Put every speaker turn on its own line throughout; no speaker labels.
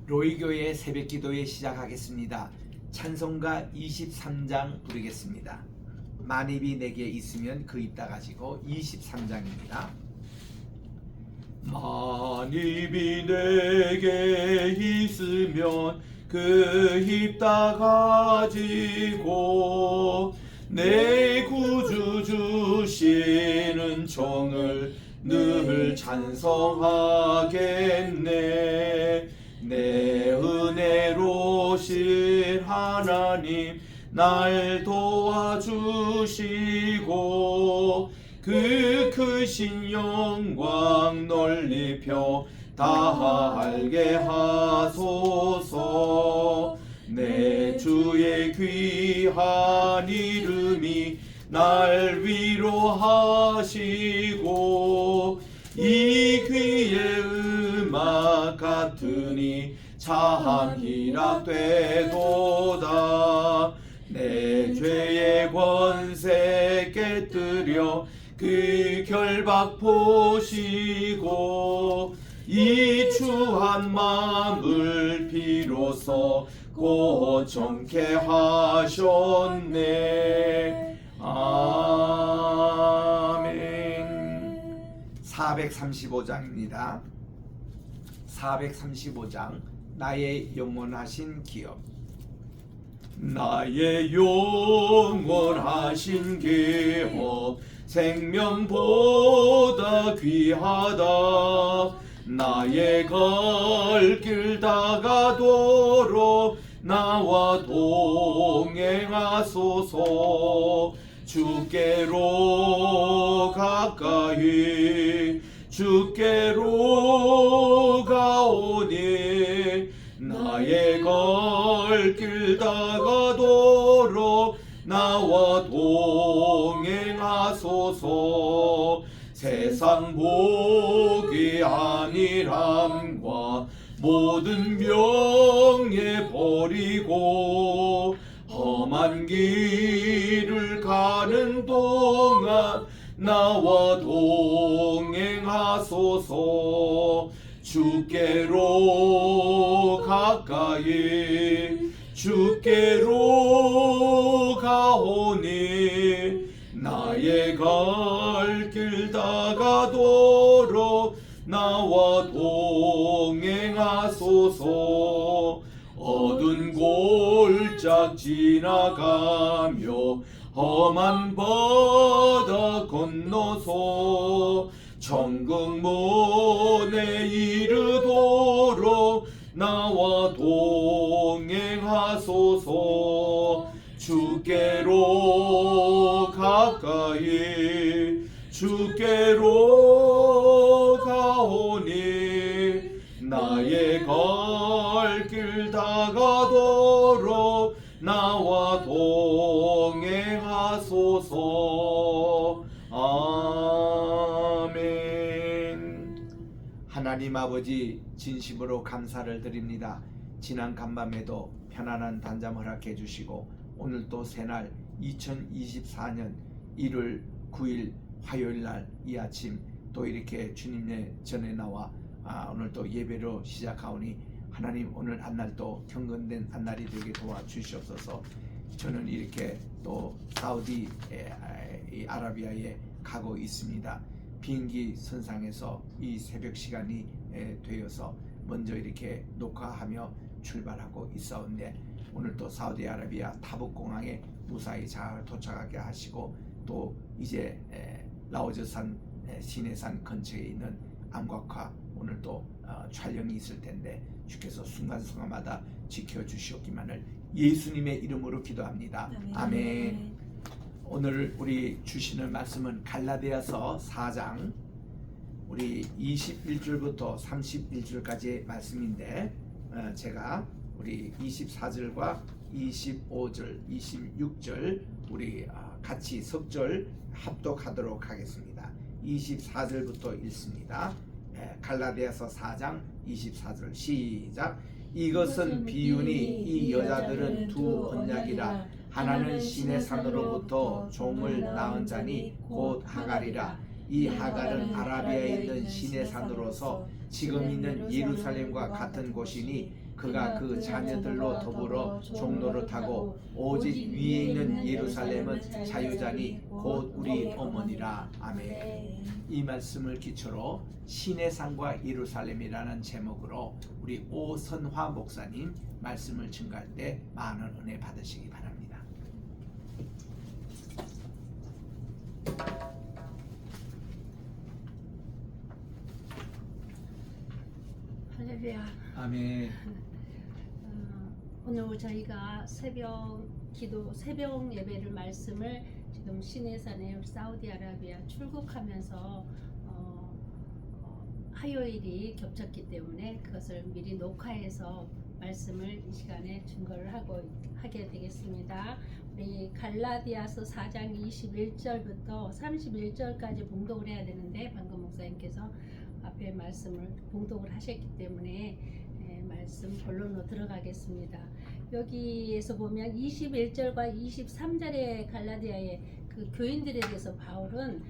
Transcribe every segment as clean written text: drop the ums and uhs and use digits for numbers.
로이교회 새벽기도회 시작하겠습니다. 찬송가 23장 부르겠습니다. 만입이 내게 있으면 그 입 다 가지고 23장입니다.
만입이 내게 있으면 그 입 다 가지고 내 구주 주시는 종을 늘 찬송하겠네. 내 은혜로신 하나님 날 도와주시고 그 크신 영광 널리 펴 다 알게 하소서. 내 주의 귀한 이름이 날 위로하시고 이 귀의 음악 같으니 참 희락되도다. 내 죄의 권세 깨뜨려 그 결박 보시고 이 추한 마음을 비로소 고정케 하셨네. 아멘.
435장입니다. 435장 나의 영원하신 기업.
나의 영원하신 기업 생명보다 귀하다. 나의 갈 길 다가도록 나와 동행하소서. 주께로 가까이 주께로 가오니 나의 갈 길 다가도록 나와 동행하소서. 세상 복이 아니람과 모든 명예 버리고 험한 길을 가는 동안 나와 동행하소서. 주께로 가까이 주께로 가오니 나의 갈 길 다가도록 나와 동행하소서. 어두운 골짝 지나가며 험한 바다 건너서 천국문에 이르도록 나와 동행하소서. 주께로 가까이 주께로 가오니 나의 갈 길 다가도록 나와 동행하소서. 아멘.
하나님 아버지, 진심으로 감사를 드립니다. 지난 간밤에도 편안한 단잠 허락해 주시고 오늘 또 새날 2024년 1월 9일 화요일날 이 아침 또 이렇게 주님의 전에 나와 오늘 또 예배로 시작하오니 하나님 오늘 한날도 경건된 한날이 되게 도와주시옵소서. 저는 이렇게 또 사우디 아라비아에 가고 있습니다. 비행기 선상에서 이 새벽 시간이 되어서 먼저 이렇게 녹화하며 출발하고 있었는데 오늘 또 사우디아라비아 타북공항에 무사히 잘 도착하게 하시고 또 이제 라오즈산 시내산 근처에 있는 암각화 오늘 또 촬영이 있을 텐데 주께서 순간순간마다 지켜주시옵기만을 예수님의 이름으로 기도합니다. 아멘. 오늘 우리 주시는 말씀은 갈라디아서 4장 우리 21절부터 31절까지의 말씀인데 제가 우리 24절과 25절, 26절 우리 같이 석절 합독하도록 하겠습니다. 24절부터 읽습니다. 갈라디아서 4장 24절 시작. 이것은 비유니 이 여자들은 두 언약이라. 하나는 신의 산으로부터 종을 낳은 자니 곧 하갈이라. 이 하갈은 아라비아에 있는 신의 산으로서 지금 있는 예루살렘과 같은 곳이니 그가 그 자녀들로 더불어 종로를 타고 오직 위에 있는 예루살렘은 자유자니 곧 우리 어머니라. 아멘. 이 말씀을 기초로 신의 산과 예루살렘이라는 제목으로 우리 오선화 목사님 말씀을 증가할 때 많은 은혜 받으시기 바랍니다.
할렐루야.
아멘.
오늘 저희가 새벽 기도, 새벽 예배를 말씀을 지금 시내산에 사우디아라비아 출국하면서 화요일이 겹쳤기 때문에 그것을 미리 녹화해서 말씀을 이 시간에 증거를 하게 되겠습니다. 우리 갈라디아서 4장 21절부터 31절까지 봉독을 해야 되는데 방금 목사님께서 앞에 말씀을 봉독을 하셨기 때문에 말씀 본론으로 들어가겠습니다. 여기에서 보면 21절과 23절의 갈라디아의 그 교인들에 대해서 바울은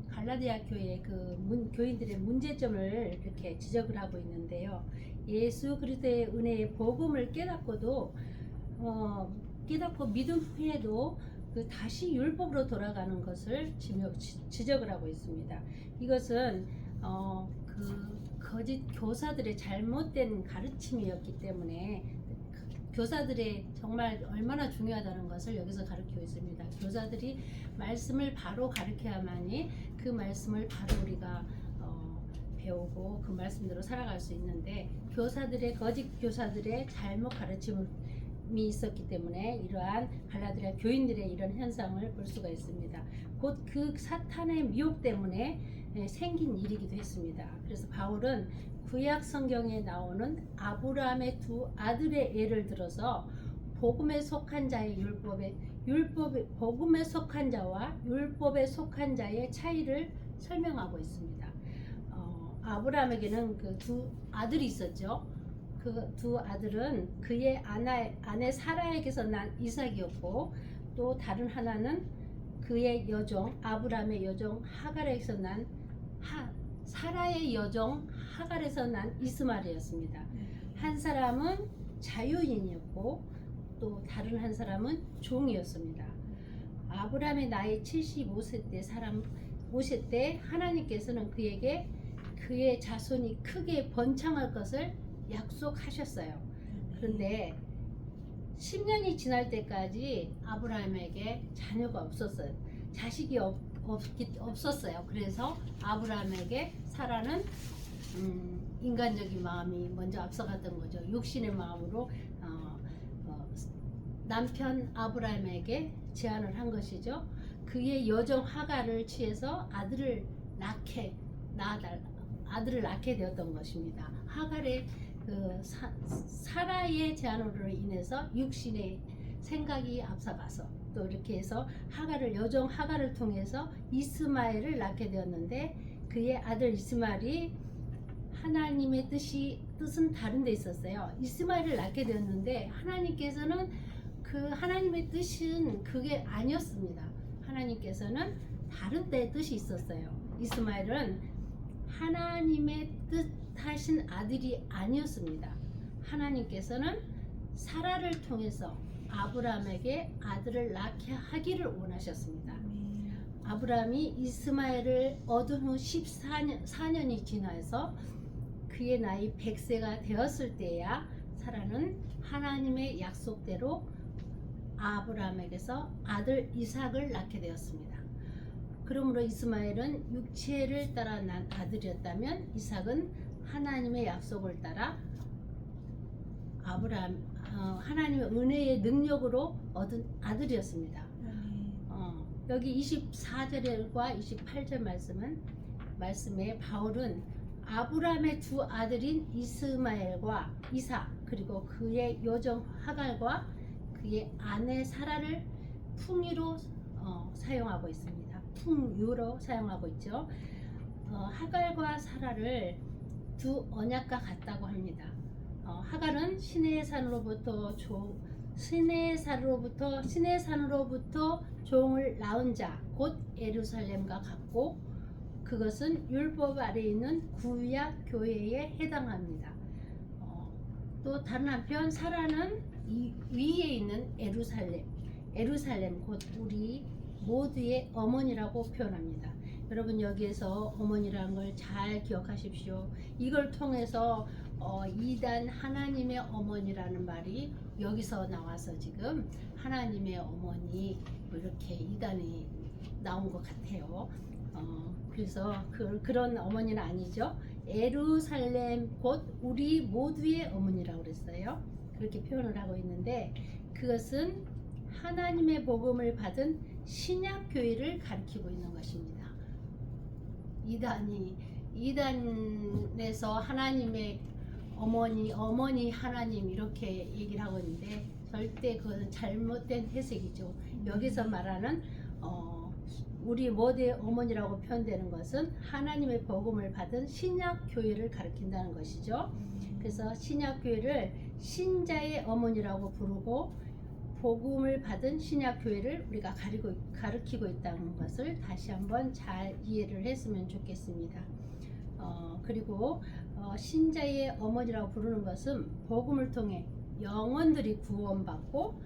갈라디아 교회의 그 교인들의 문제점을 이렇게 지적을 하고 있는데요. 예수 그리스도의 은혜의 복음을 깨닫고 믿은 후에도 그 다시 율법으로 돌아가는 것을 지적을 하고 있습니다. 이것은 그 거짓 교사들의 잘못된 가르침이었기 때문에 교사들의 정말 얼마나 중요하다는 것을 여기서 가르치고 있습니다. 교사들이 말씀을 바로 가르쳐야만이 그 말씀을 바로 우리가 배우고 그 말씀대로 살아갈 수 있는데 거짓 교사들의 잘못 가르침이 있었기 때문에 이러한 갈라디아 교인들의 이런 현상을 볼 수가 있습니다. 곧 그 사탄의 미혹 때문에 생긴 일이기도 했습니다. 그래서 바울은 구약 성경에 나오는 아브라함의 두 아들의 예를 들어서 복음에 속한 자의 복음에 속한 자와 율법에 속한 자의 차이를 설명하고 있습니다. 아브라함에게는 그 두 아들이 있었죠. 그 두 아들은 그의 아내 사라에게서 난 이삭이었고 또 다른 하나는 그의 여종 아브라함의 여종 하갈에게서 난 사라의 여종 하갈에서 난 이스마엘이었습니다. 한 사람은 자유인이었고 또 다른 한 사람은 종이었습니다. 아브라함의 나이 75세 때 하나님께서는 그에게 그의 자손이 크게 번창할 것을 약속하셨어요. 그런데 10년이 지날 때까지 아브라함에게 자녀가 없었어요. 자식이 없었어요. 그래서 아브라함에게 사라는 인간적인 마음이 먼저 앞서갔던 거죠. 육신의 마음으로 남편 아브라함에게 제안을 한 것이죠. 그의 여종 하갈을 취해서 아들을 낳게 되었던 것입니다. 하갈의 사라의 제안으로 인해서 육신의 생각이 앞서가서 또 이렇게 해서 여종 하갈을 통해서 이스마엘을 낳게 되었는데 그의 아들 이스마엘이 하나님의 뜻은 다른 데 있었어요. 이스마엘을 낳게 되었는데 하나님께서는 그 하나님의 뜻은 그게 아니었습니다. 하나님께서는 다른 때의 뜻이 있었어요. 이스마엘은 하나님의 뜻하신 아들이 아니었습니다. 하나님께서는 사라를 통해서 아브라함에게 아들을 낳게 하기를 원하셨습니다. 아브라함이 이스마엘을 얻은 후 14년이 지나서 그의 나이 100세가 되었을 때야 사라는 하나님의 약속대로 아브라함에게서 아들 이삭을 낳게 되었습니다. 그러므로 이스마엘은 육체를 따라 난 아들이었다면 이삭은 하나님의 약속을 따라 하나님의 은혜의 능력으로 얻은 아들이었습니다. 여기 24절과 28절 말씀에 바울은 아브라함의 두 아들인 이스마엘과 이삭 그리고 그의 여종 하갈과 그의 아내 사라를 풍유로 사용하고 있습니다. 풍유로 사용하고 있죠. 하갈과 사라를 두 언약과 같다고 합니다. 하갈은 시내의 산으로부터 종을 낳은 자 곧 예루살렘과 같고 그것은 율법 아래에 있는 구약 교회에 해당합니다. 또 다른 한편 사라는 이 위에 있는 에루살렘 곧 우리 모두의 어머니라고 표현합니다. 여러분 여기에서 어머니라는 걸 잘 기억하십시오. 이걸 통해서 이단 하나님의 어머니라는 말이 여기서 나와서 지금 하나님의 어머니 뭐 이렇게 이단이 나온 것 같아요. 그래서 그런 어머니는 아니죠. 에루살렘 곧 우리 모두의 어머니라고 그랬어요. 그렇게 표현을 하고 있는데 그것은 하나님의 복음을 받은 신약 교회를 가리키고 있는 것입니다. 이단에서 하나님의 어머니 하나님 이렇게 얘기를 하고 있는데 절대 그것은 잘못된 해석이죠. 여기서 말하는 우리 모두의 어머니라고 표현되는 것은 하나님의 복음을 받은 신약 교회를 가리킨다는 것이죠. 그래서 신약 교회를 신자의 어머니라고 부르고 복음을 받은 신약 교회를 우리가 가리키고 있다는 것을 다시 한번 잘 이해를 했으면 좋겠습니다. 그리고 신자의 어머니라고 부르는 것은 복음을 통해 영혼들이 구원받고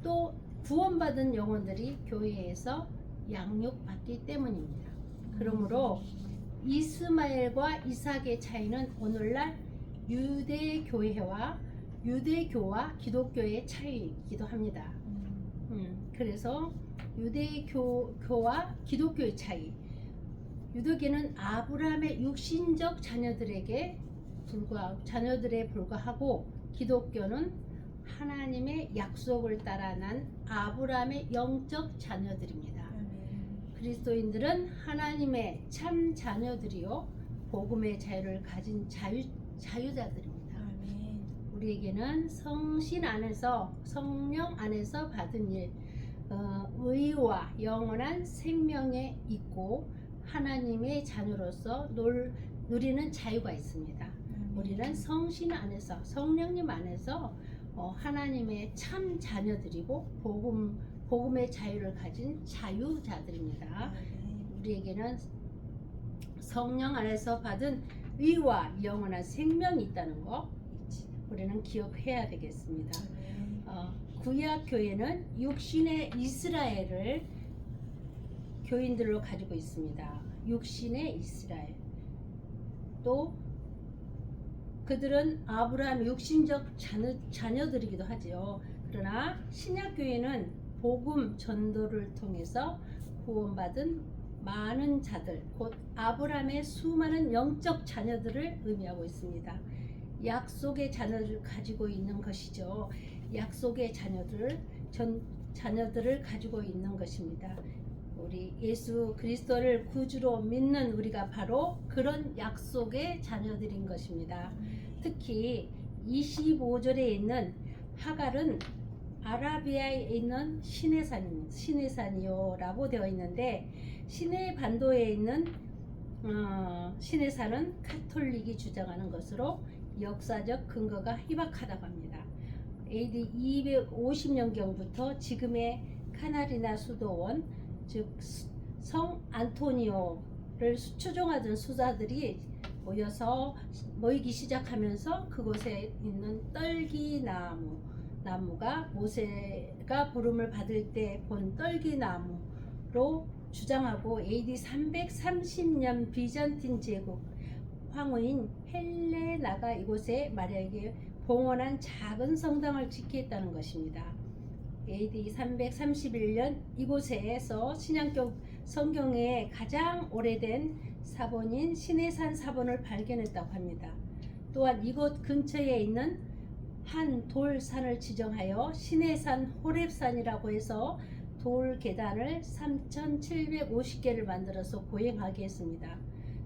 또 구원받은 영혼들이 교회에서 양육받기 때문입니다. 그러므로 이스마엘과 이삭의 차이는 오늘날 유대교와 기독교의 차이이기도 합니다. 그래서 유대교와 기독교의 차이. 유대교는 아브라함의 육신적 자녀들에 불과하고 기독교는 하나님의 약속을 따라 난 아브라함의 영적 자녀들입니다. 그리스도인들은 하나님의 참 자녀들이요 복음의 자유를 가진 자유자들입니다. 우리에게는 성령 안에서 받은 의와 영원한 생명에 있고 하나님의 자녀로서 누리는 자유가 있습니다. 우리는 성령님 안에서 하나님의 참 자녀들이고 복음의 자유를 가진 자유자들입니다. 우리에게는 성령 안에서 받은 의와 영원한 생명이 있다는 거 우리는 기억해야 되겠습니다. 구약 교회는 육신의 이스라엘을 교인들로 가지고 있습니다. 육신의 이스라엘. 또 그들은 아브라함 육신적 자녀들이기도 하죠. 그러나 신약 교회는 복음 전도를 통해서 구원받은 많은 자들, 곧 아브라함의 수많은 영적 자녀들을 의미하고 있습니다. 약속의 자녀를 가지고 있는 것이죠. 약속의 자녀들을 가지고 있는 것입니다. 우리 예수 그리스도를 구주로 믿는 우리가 바로 그런 약속의 자녀들인 것입니다. 특히 25절에 있는 하갈은 아라비아에 있는 시내산이요라고 되어 있는데 시내 반도에 있는 시내산은 카톨릭이 주장하는 것으로 역사적 근거가 희박하다고 합니다. AD 250년경부터 지금의 카나리나 수도원 즉 성 안토니오를 추종하던 수자들이 모이기 시작하면서 그곳에 있는 떨기나무가 모세가 부름을 받을 때 본 떨기나무로 주장하고 AD 330년 비잔틴 제국 황후인 헬레나가 이곳에 마리아에게 봉헌한 작은 성당을 짓게 했다는 것입니다. AD 331년 이곳에서 신약교 성경에 가장 오래된 사본인 시내산 사본을 발견했다고 합니다. 또한 이곳 근처에 있는 한 돌산을 지정하여 시내산 호렙산이라고 해서 돌 계단을 3,750개를 만들어서 보행하게 했습니다.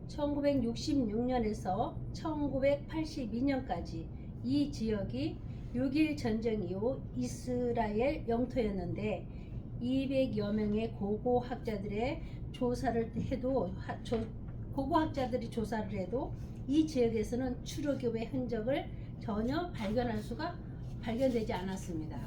1966년에서 1982년까지 이 지역이 6.1 전쟁 이후 이스라엘 영토였는데 200여 명의 고고학자들이 조사를 해도 이 지역에서는 출애굽의 흔적을 전혀 발견되지 않았습니다.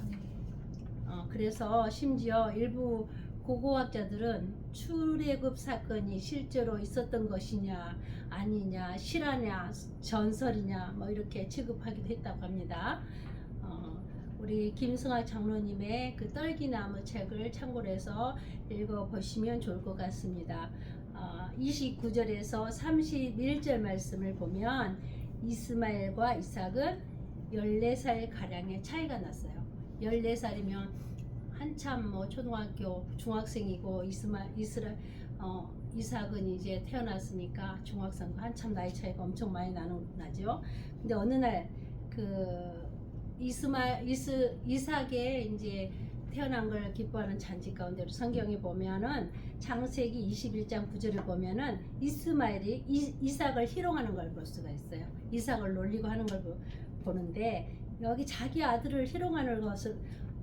그래서 심지어 일부 고고학자들은 출애굽 사건이 실제로 있었던 것이냐 아니냐 실화냐 전설이냐 뭐 이렇게 취급하기도 했다고 합니다. 우리 김승학 장로님의 그 떨기나무 책을 참고로 해서 읽어보시면 좋을 것 같습니다. 29절에서 31절 말씀을 보면 이스마엘과 이삭은 14살 가량의 차이가 났어요. 14살이면 한참 뭐 초등학교 중학생이고 이삭은 이제 태어났으니까 중학생과 한참 나이 차이가 엄청 많이 나죠. 근데 어느 날 그 이삭의 이제 태어난 걸 기뻐하는 잔치 가운데 성경에 보면은 창세기 21장 9절을 보면은 이스마엘이 이삭을 희롱하는 걸 볼 수가 있어요. 이삭을 놀리고 하는 걸 보는데 여기 자기 아들을 희롱하는 것을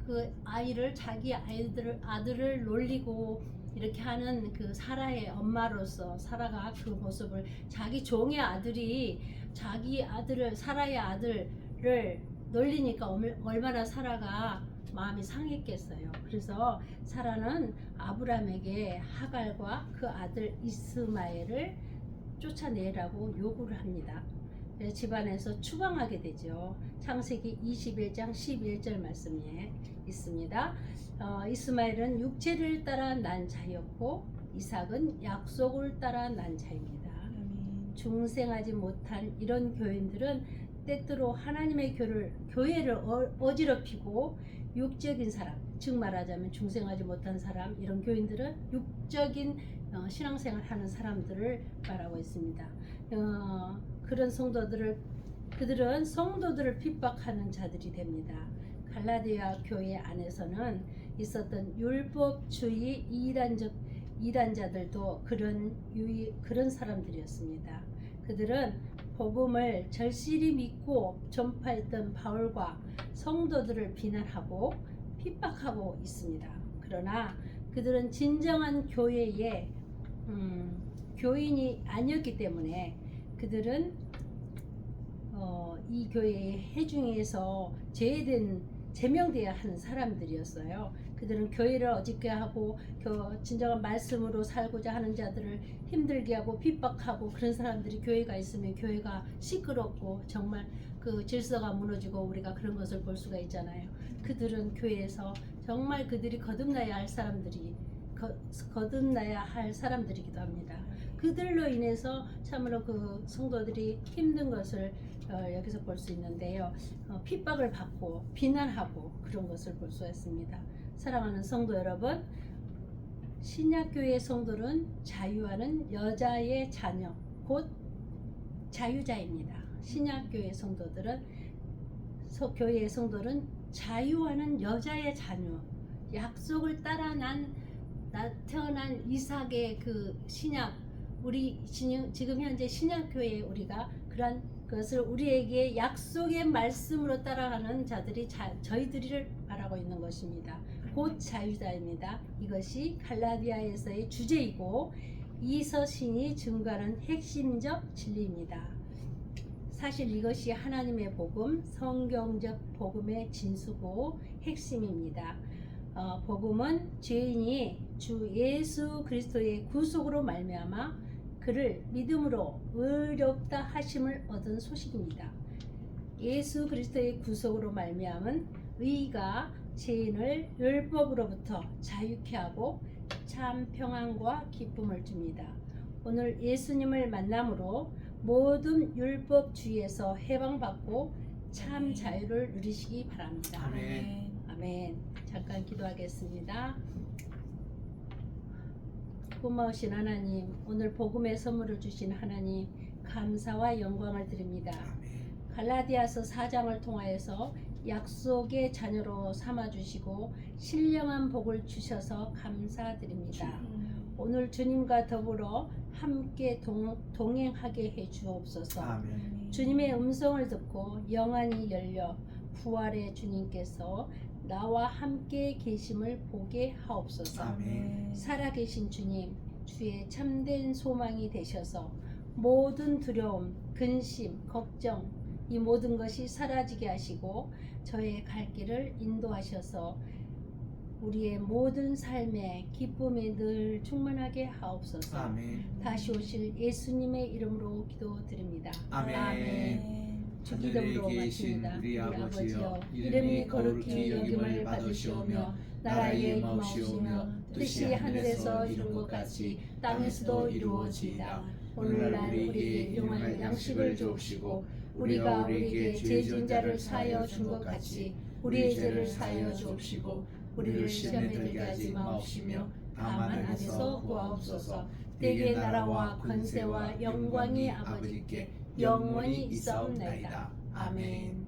그 아이를 자기 아들을 놀리고 이렇게 하는 그 사라의 엄마로서 사라가 그 모습을 자기 종의 아들이 자기 아들을 사라의 아들을 놀리니까 얼마나 사라가 마음이 상했겠어요. 그래서 사라는 아브람에게 하갈과 그 아들 이스마엘을 쫓아내라고 요구를 합니다. 그래서 집안에서 추방하게 되죠. 창세기 21장 11절 말씀에 있습니다. 이스마엘은 육체를 따라 난 자였고 이삭은 약속을 따라 난 자입니다. 중생하지 못한 이런 교인들은 때때로 하나님의 교회를 어지럽히고 육적인 사람, 즉 말하자면 중생하지 못한 사람, 이런 교인들은 육적인 신앙생활 하는 사람들을 말하고 있습니다. 그런 그들은 성도들을 핍박하는 자들이 됩니다. 갈라디아 교회 안에서는 있었던 율법주의 이단자들도 그런 사람들이었습니다. 그들은 복음을 절실히 믿고 전파했던 바울과 성도들을 비난하고 핍박하고 있습니다. 그러나 그들은 진정한 교회의 교인이 아니었기 때문에 그들은 이 교회의 회중에서 제명되어야 하는 사람들이었어요. 그들은 교회를 어짓게 하고 진정한 말씀으로 살고자 하는 자들을 힘들게 하고 핍박하고, 그런 사람들이 교회가 있으면 교회가 시끄럽고 정말 그 질서가 무너지고 우리가 그런 것을 볼 수가 있잖아요. 그들은 교회에서 정말 그들이 거듭나야 할 사람들이기도 합니다. 그들로 인해서 참으로 그 성도들이 힘든 것을 여기서 볼 수 있는데요. 핍박을 받고 비난하고 그런 것을 볼 수 있습니다. 사랑하는 성도 여러분, 신약교회 성도는 자유하는 여자의 자녀, 곧 자유자입니다. 신약교회 성도들은 교회의 성도는 자유하는 여자의 자녀, 약속을 따라 태어난 이삭의 그 신약, 우리 지금 현재 신약교회에 우리가 그러한 것을 우리에게 약속의 말씀으로 따라가는 자들이 저희들을 말하고 있는 것입니다. 곧 자유자입니다. 이것이 갈라디아에서의 주제이고 이 서신이 증거하는 핵심적 진리입니다. 사실 이것이 하나님의 복음, 성경적 복음의 진수고 핵심입니다. 복음은 죄인이 주 예수 그리스도의 구속으로 말미암아 그를 믿음으로 의롭다 하심을 얻은 소식입니다. 예수 그리스도의 구속으로 말미암은 의가 죄인을 율법으로부터 자유케 하고 참 평안과 기쁨을 줍니다. 오늘 예수님을 만남으로 모든 율법주의에서 해방받고 참 자유를 누리시기 바랍니다.
아멘.
아멘. 잠깐 기도하겠습니다. 고마우신 하나님, 오늘 복음의 선물을 주신 하나님, 감사와 영광을 드립니다. 갈라디아서 4장을 통하여서 약속의 자녀로 삼아주시고 신령한 복을 주셔서 감사드립니다. 오늘 주님과 더불어 함께 동행하게 해 주옵소서.
아멘.
주님의 음성을 듣고 영안이 열려 부활의 주님께서 나와 함께 계심을 보게 하옵소서.
아멘.
살아계신 주님, 주의 참된 소망이 되셔서 모든 두려움, 근심, 걱정, 이 모든 것이 사라지게 하시고 저의 갈 길을 인도하셔서 우리의 모든 삶에 기쁨이 늘 충만하게 하옵소서.
아멘.
다시 오실 예수님의 이름으로 기도드립니다.
아멘. 하늘에
주기도문으로
계신
마칩니다.
우리 아버지여,
이름이 거룩히 여김을 받으시오며 나라의 임하옵시며 뜻이 하늘에서 이룬 것 같이 땅에서도 이루어지이다. 오늘날 우리에게 일용할 양식을 주옵시고 우리가 우리에게 죄 지은 자를 사하여 준 것 같이 우리의 죄를 사하여 주옵시고 우리를 시험에 들게 하지 마옵시며 다만 악에서 구하옵소서. 때의 나라와 권세와 영광이 아버지께 영원히 있사옵나이다. 아멘.